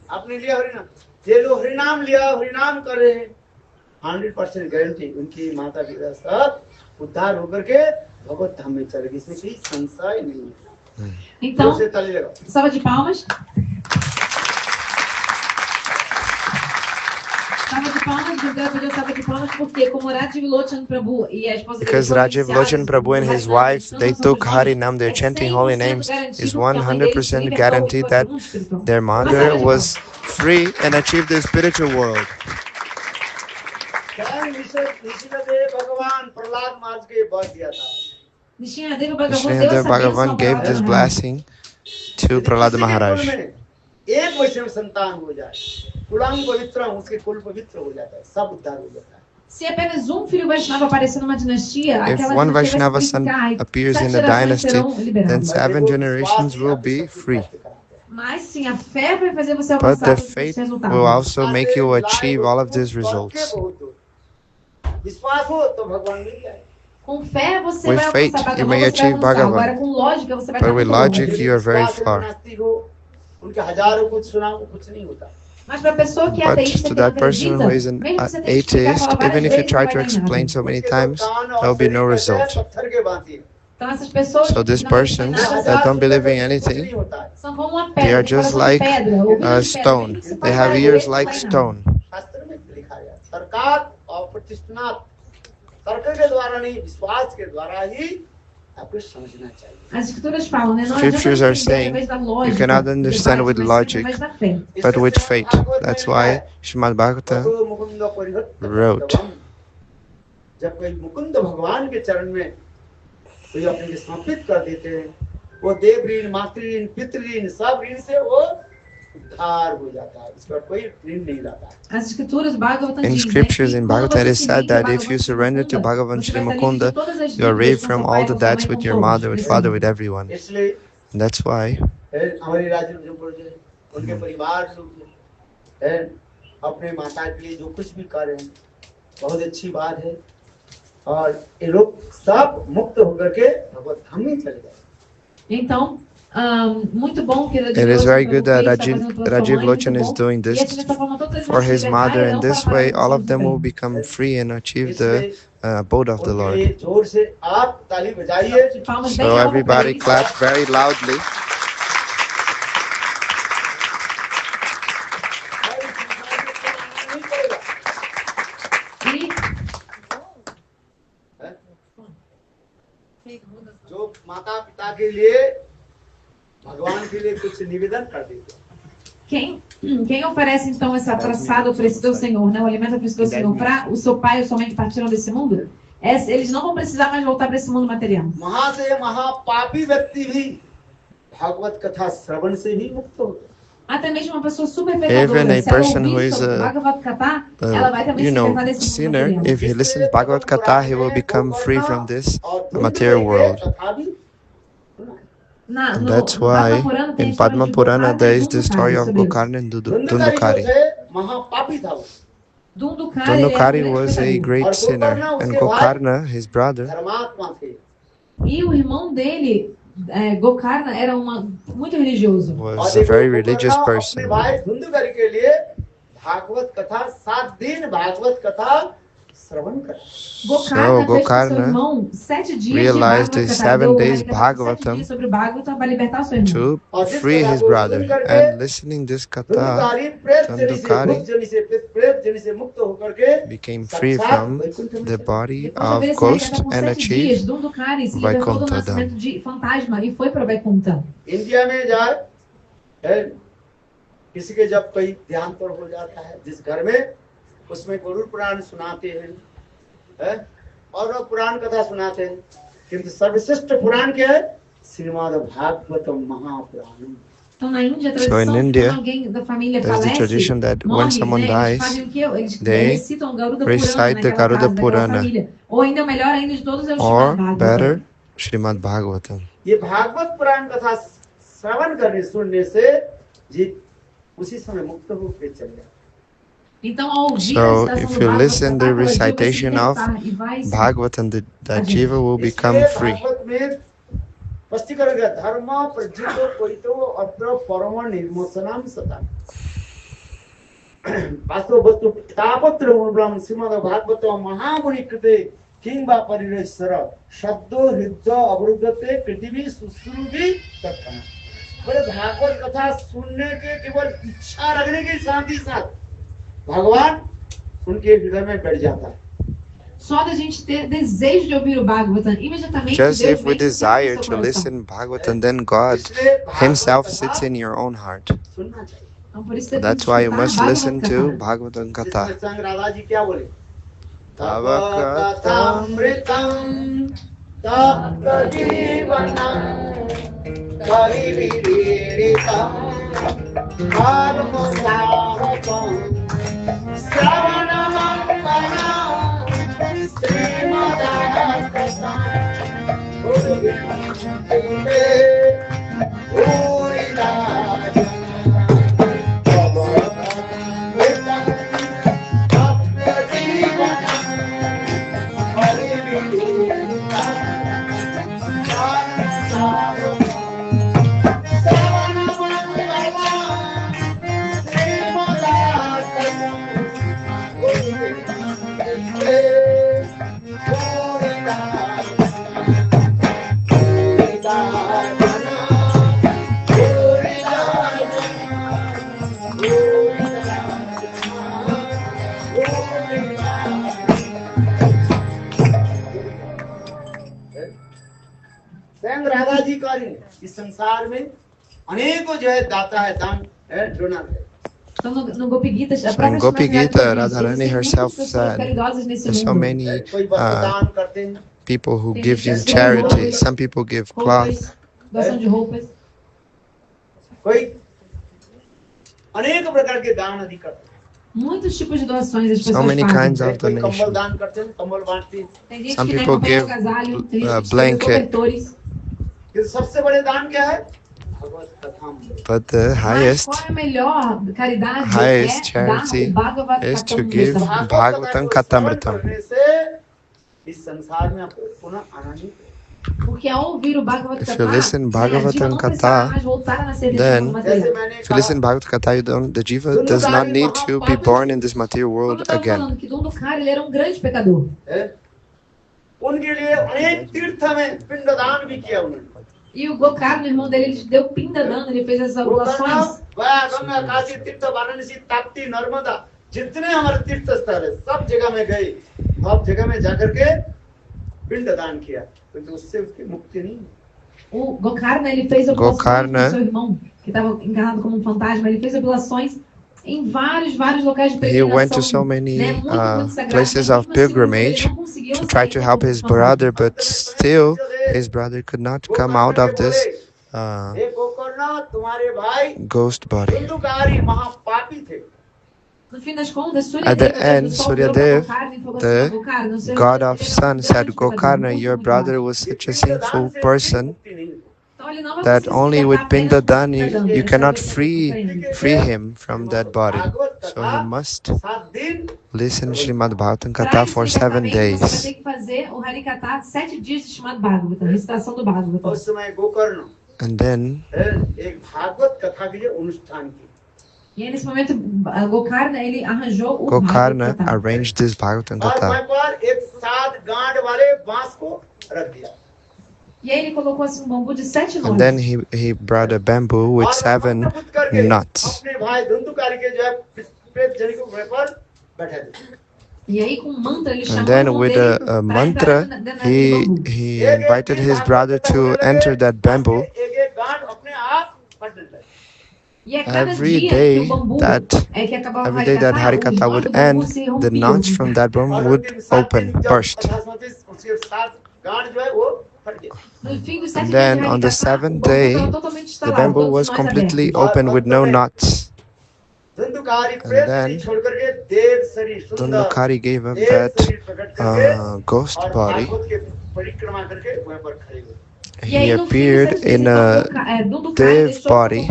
आपने लिया हरिनाम? ये लोग हरिनाम लिया, हरिनाम कर रहे हैं, 100% गारंटी उनकी माता पिता सब उद्धार होकर के भगवत धाम में चले गए, इसमें कोई संशय नहीं है। Então, salva de palmas. Salva de palmas, eu quero pedir salva de palmas porque como Rajiv Lochan Prabhu e a esposa dele Because Rajiv Lochan Prabhu and his wife, they took Harinam, they're chanting holy names, is 100% guaranteed that their mother was free and achieved the spiritual world. Nishinadeva Bhagavan gave this blessing to Prahlad Maharaj. एक वैष्णव संतान हो जाए, कुलांग पवित्र उसके कुल पवित्र हो जाता है, सब उद्धार हो जाता है। Se apenas filho Vaishnava aparecer numa dinastia, if one Vaishnava son appears in a dynasty, then 7 generations will be free. Mas sim, a fé vai fazer você But alcançar the os faith resultados. will also make you achieve all of these results. Com fé você With vai faith, alcançar you may Bhagavan, você vai achieve alcançar. Bhagavan. Agora com lógica você vai But estar with muito longe. logic, you are very far. उनके हजारों कुछ सुना कुछ नहीं होता। Mas para a pessoa que é But ateísta, to que não that person acredita, who is an mesmo que você tenha que explicar, atheist, falar várias even if you vezes, try não to vai dar em explain nada. so many times, there will be no result. Então essas pessoas So these que não acreditam em persons nada, that don't believe in anything, são como uma they are pedra, just coração de like pedra, a ouvido de pedra. stone. Mesmo que você They fale have várias ears vezes, não like vai nada. stone. शास्त्र में लिखा है तर्कात और प्रतिष्ठात, तर्क के द्वारा नहीं विश्वास के द्वारा ही आपको समझना चाहिए। As escrituras falam, né? Não Scriptures adianta are entender saying através da you lógica, cannot do understand debate, with mas sim logic, através da fé. but with faith. That's why Srimad Bhagavata wrote. जब कोई मुकुंद भगवान के चरण में कोई अपने समर्पित कर देते हैं, वो देव ऋण, मातृ ऋण, पितृ ऋण, सब ऋण से वो उद्धार हो जाता है। इसका कोई ऋण नहीं रहता। As escrituras Bhagavatam In diz, né, scriptures que in quando Bhagavatam it você is se said rende that a if you Bhagavan surrender to Mukunda, Bhagavan você Sri vai estar livre de Mukunda, todas as you are dívidas relieved com from seu all pai, the com sua debts mãe, with com your todos. mother, with father, with everyone. इसलिए That's why हमारे राज्य में जो बोलते हैं, उनके परिवार लोग है अपने माता के लिए जो कुछ भी कर रहे हैं, बहुत अच्छी बात है। और ये लोग सब मुक्त होकर के भगवत धाम में चले गए। Então, muito bom que it is very good that Rajiv Lochan is doing this for his mother, and this way all of them will become free and achieve the abode of the Lord. जोर से आप ताली बजाइए। So everybody clap very loudly. जो माता पिता के लिए भगवान के लिए कुछ निवेदन कर देते। Quem oferece então essa traçada oferecida ao Senhor, né? O alimento oferecido ao Senhor para o seu pai ou sua mãe que partiram desse mundo, eles não vão precisar mais voltar para esse mundo material. महा से महापापी व्यक्ति भी भागवत कथा श्रवण से ही मुक्त होता है। Até mesmo uma pessoa super pecadora, Even a se ela person who ouvir is sobre Bhagavad Katha, ela vai também se libertar desse mundo sinner, material. if he listens to Bhagavad Katha, he will become free from this material world. And that's why in Padma Purana there is the story of Gokarna and Dundukari. Dundukari was a great sinner, and Gokarna, his brother, E o irmão dele, Gokarna, era muito religioso. Was a very religious person. Gokarna fez com seu Gokarna irmão 7 dias de realized the Bhagavad 7 days Gita, Bhagavatam sobre o Bhagavatam para libertar seu irmão. to free his brother. And listening this katha, Dundukari became free from the body of ghost and achieved Dundukari se libertou do nascimento de fantasma e foi para Vaikuntha. India में जाए किसी के जब कोई ध्यान पर हो जाता है जिस घर में उसमें गरुड़ पुराण सुनाते हैं और वो पुराण कथा सुनाते हैं किंतु सर्वश्रेष्ठ पुराण क्या है Shrimad Bhagavatam महापुराणम. So in India, there's the tradition that when someone dies, they recite the Garuda Purana, or better, Srimad Bhagavatam. ये भागवत पुराण कथा श्रवण करने सुनने से जी उसी समय मुक्त होकर चले जाते. So if you listen the recitation of Bhagavatam, that jiva will become free. किंबा परिरेश्वर शब्दो हृदय अवरुद्धते पृथ्वी सुश्रुति तत्काल. बोले भागवत कथा सुनने के केवल इच्छा रखने के साथ ही साथ भगवान उनके हृदय में बैठ जाता है. Só da gente ter desejo de ouvir o Bhagavatam, imediatamente Just Deus if we desire to listen Bhagavatam, then God Himself sits in your own heart. So that's why you must listen to Bhagavatam Katha. Tavakatamritam taptajivanam kariviriritam karmasaratam sravanamangalam srimadhakatam urvinte uridajam tavakatamritam taptajivanam स्वयं राधा जी का इस संसार में अनेकों जो है दाता है दान है डोनर है. Então, no Gopi Gita, In Gopi Gita, Radharani herself said, there's so many people who give in charity. Some people give cloth. Doação de roupas. कोई अनेक प्रकार के दान आदि करते हैं. Muitos tipos de doações as pessoas So many fazem. kinds of कोई कंबल donation. दान करते हैं, कंबल बांटते हैं. Tem gente Some que people compra give agasalho, tem gente que blanket. cobertores. कि सबसे बड़े दान क्या है? भगवत कथा. But the Mas highest qual é a melhor caridade? Highest É dar charity o Bhagavad is to Gita. give Bhagavatam Katamritam. इस संसार में आपको पुनः आना नहीं. Porque ao ouvir o Bhagavad If Gita, you listen Bhagavatam Katha, then if you listen Bhagavatam Katha, the jiva does not need to be born in this material world again. falando que Dundukari ele era grande pecador. उनके लिए अनेक तीर्थ में पिंडदान भी किया उन्होंने. E o Gokarna, o irmão dele, ele deu pinda dando, ele fez essas doações. Ganga Kashi तीर्थ वाराणसी ताप्ती नर्मदा जितने हमारे तीर्थ स्थल है सब जगह में गए. सब जगह में जाकर के पिंडदान किया, तो उससे उसकी मुक्ति नहीं. O Gokarna, ele fez oblações com seu irmão, que estava encarnado como um fantasma. Ele fez oblações em vários locais de He went to peregrinação, so many muito places of pilgrimage to try to help his brother, but still his brother could not come out of this ghost body. At the end, Suryadev, the god of sun, said, Gokarna, your brother was such a sinful person that only with Pindadan you cannot free him from that body. So he must listen Srimad Bhagavatam Katha for 7 days. Você tem que fazer o Harikatha 7 dias de Srimad Bhagavatam, recitação do Bhagavatam. And then E aí, nesse momento, Gokarna, ele arranjou o Gokarna Bhagavatam. arranged this Bhagavatam Katha. E aí ele colocou assim bambu de 7 And nós. then he brought a bamboo with 7 nuts. E aí com mantra ele chamou And then o with dele a mantra, he invited his brother to enter that bamboo. E a cada Every dia day que o bambu that que acabava every day that Harikatha would end, the knots from that bamboo would open, burst. And then on the 7th day, the bamboo was completely open with no knots. And then Dundukari gave up that ghost body. He appeared in a Dev body,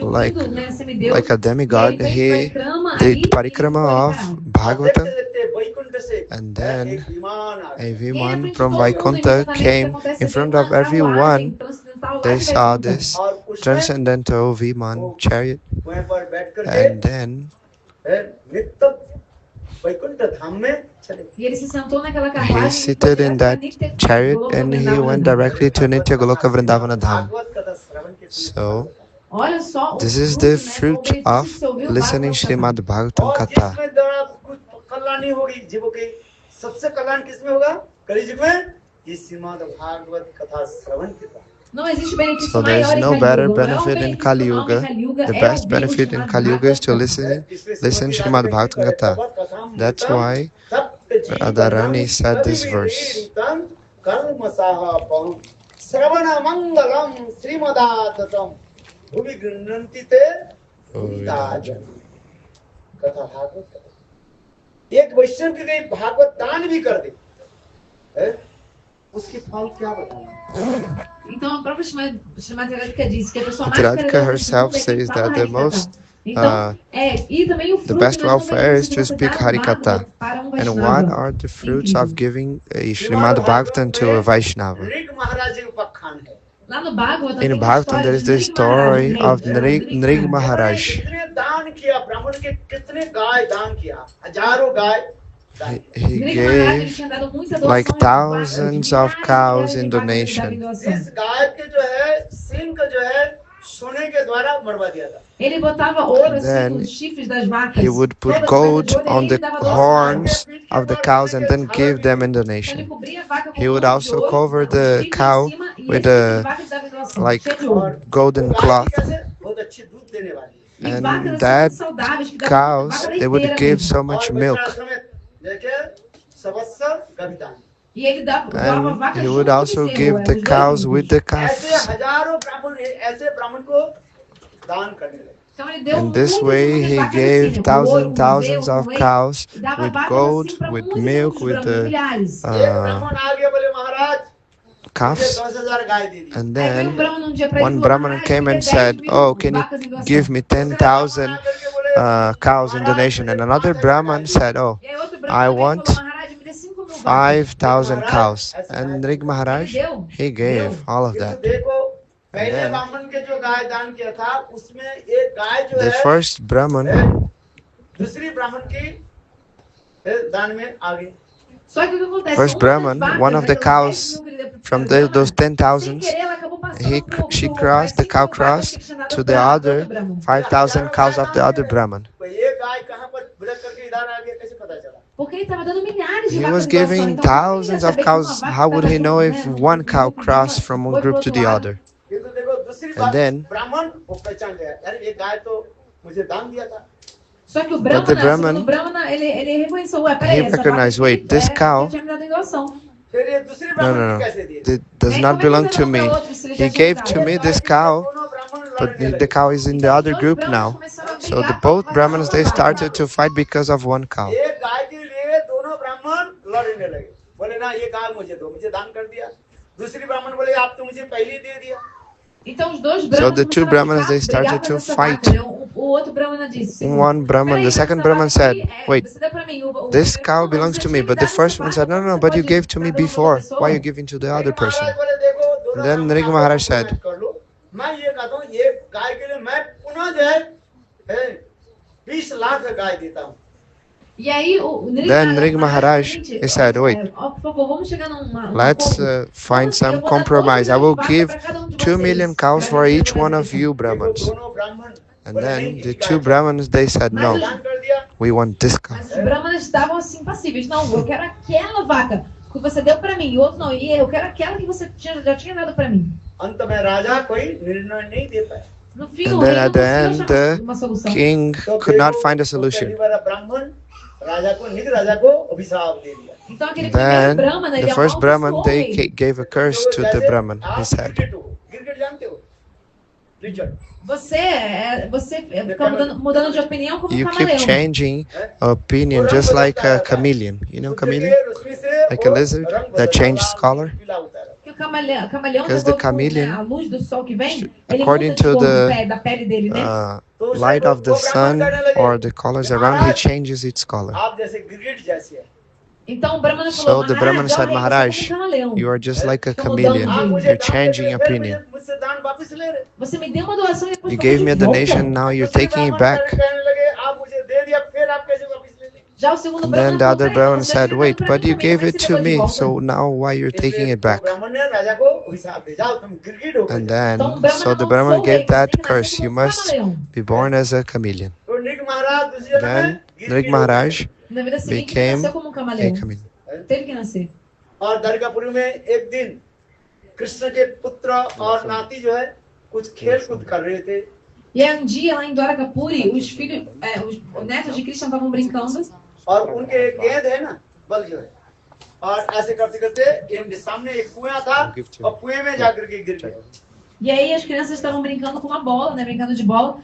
like a demigod. He did parikrama of Bhagavatam, and then a Viman from Vaikuntha came in front of everyone. They saw this transcendental Viman chariot, and then he seated in that chariot and he went directly to Nitya Goloka Vrindavana Dham. So, this is the fruit of listening Srimad Bhagavatam Katha. So there is no better benefit in Kali Yuga. The best benefit in Kali Yuga is to listen Srimad Bhagavatam Katha. That's why Radharani said this verse. एक वैष्णव की गई भागवत दान भी कर दे, उसके फल क्या बताएं? Então a própria Srimati Radhika diz que a pessoa mais Radhika herself says that the most the best welfare is to speak Harikatha. And what are the fruits of giving a Srimad Bhagavatam to a Vaishnava? In Bhagavatam there is the story of Nrig Maharaj. He gave like thousands of cows in donation. Then he would put gold on the horns of the cows and then give them in donation. He would also cover the cow with a like golden cloth. And that cows, they would give so much milk. And he would also give the cows with the calves. In this way, he gave thousands of cows with gold, with milk, with the calves. And then one Brahman came and said, "Oh, can you give me 10,000 cows in donation?" And another Brahman said, "Oh, I want 5,000 cows." And Nrig Maharaj, he gave all of that. And the first Brahman, one of the cows from those 10,000, she crossed, the cow crossed to the other 5,000 cows of the other Brahman. He was giving thousands of cows. How would he know if one cow crossed from one group to the other? And then, but the Brahman, he recognized, wait, this cow, no, it does not belong to me. He gave to me this cow, but the cow is in the other group now. So the both Brahmans, they started to fight because of one cow. दूसरी ब्राह्मण बोले आप तो मुझे पहले ही दे दिया। Então os dois So brahmanas the two começaram a Brahmanas, they brigar started por to essa fight. vaca, né? O outro brahmana disse: One Brahman, "Peraí, the mas second essa Brahman vaca said, aqui, wait, você deu pra mim." O this primeiro cow falou: "Não, belongs você to tinha me. me But the dado essa first one vaca, said, no, como no, você but you pode gave to me dar pra uma outra before. Why are you pessoa?" giving to the लेकिन other person? महाराज बोले देखो दोनों Then ब्राह्मण Rig आपस Maharaj में said, compromise कर लो। मैं ये कहता हूँ ये गाय के लिए मैं पुनः जो है 20 लाख गाय देता हूँ। E aí o then Rig Maharaj, seguinte, he said, wait, por favor, vamos chegar num let's acordo. find some Eu vou dar 2 compromise. I milhões de will vacas give pra cada um de 2 million vocês, cows pra for gente each one of resolver you isso. Brahmans. दोनों ब्राह्मण And बोले then नहीं the इसी गाय two चाहिए। Brahmans, they said, Mas no, ऐलान कर दिया। we want this cow. Mas os brahmanas estavam assim passíveis. Não, eu quero aquela vaca que você deu pra mim. E o outro não, e eu quero aquela que você já tinha dado pra mim. अंत में राजा कोई निर्णय नहीं दे पाया। No fim, And o then rei não at the conseguiu end, achar the uma solução. king तो could not देखो, find a वो solution. पहली बार ब्राह्मण राजा को निज राजा को अभिशाप दे दिया। Então aquele primeiro Then brahmana, the ele first Brahman, amaldiçoou o they rei. gave a curse to the Brahman. He आप said, गिरगिट हो, गिरगिट जानते हो? लिचड़। Você fica mudando de opinião como um you keep camaleão. changing opinion just like a chameleon. You know chameleon? Like a lizard that changes color? Porque o camaleão, Because de the acordo com, né, chameleon, a luz do sol que vem, ele according muda de to cor the da pele dele, né? light of the sun or the colors around, he changes its color. आप जैसे गिरगिट जैसे है। Então o Brahmana So falou: the Brahman said, "Maharaj, Maharaj, you are just like a chameleon. You're changing opinion. मुझसे दान वापस ले रहे। Você me deu uma doação e depois You tomou gave de me a donation, volta." now you're taking it back. कहने लगे आप मुझे दे दिया फिर आप कैसे वापस ले लेंगे? Já o segundo And Brahmana then the falou: other "Peraí, Brahman você said, tinha wait, dado pra but mim you também, gave como é it que você to deu de me, volta?" so now why you're taking it back? ब्राह्मण ने राजा को अभिशाप दे जाओ तुम गिरगिट हो गए। And then, so the Brahman gave that curse, you must be born as a chameleon. तो निक महाराज दूसरी जगह में Then Rig Maharaj Na vida seguinte, ele became nasceu como um a camaleão. chameleon. Teve que nascer. और दरगापुरी में एक दिन कृष्ण के पुत्र और नाती जो है कुछ खेल कूद कर रहे थे। E aí um dia lá em Dwarakapuri, os netos de Krishna estavam brincando. और उनके एक गेंद है ना बल जो है और ऐसे करते करते इनके सामने एक कुआं था और कुएं में जाकर के गिर गए। E aí as crianças estavam brincando com uma bola, né? Brincando de bola.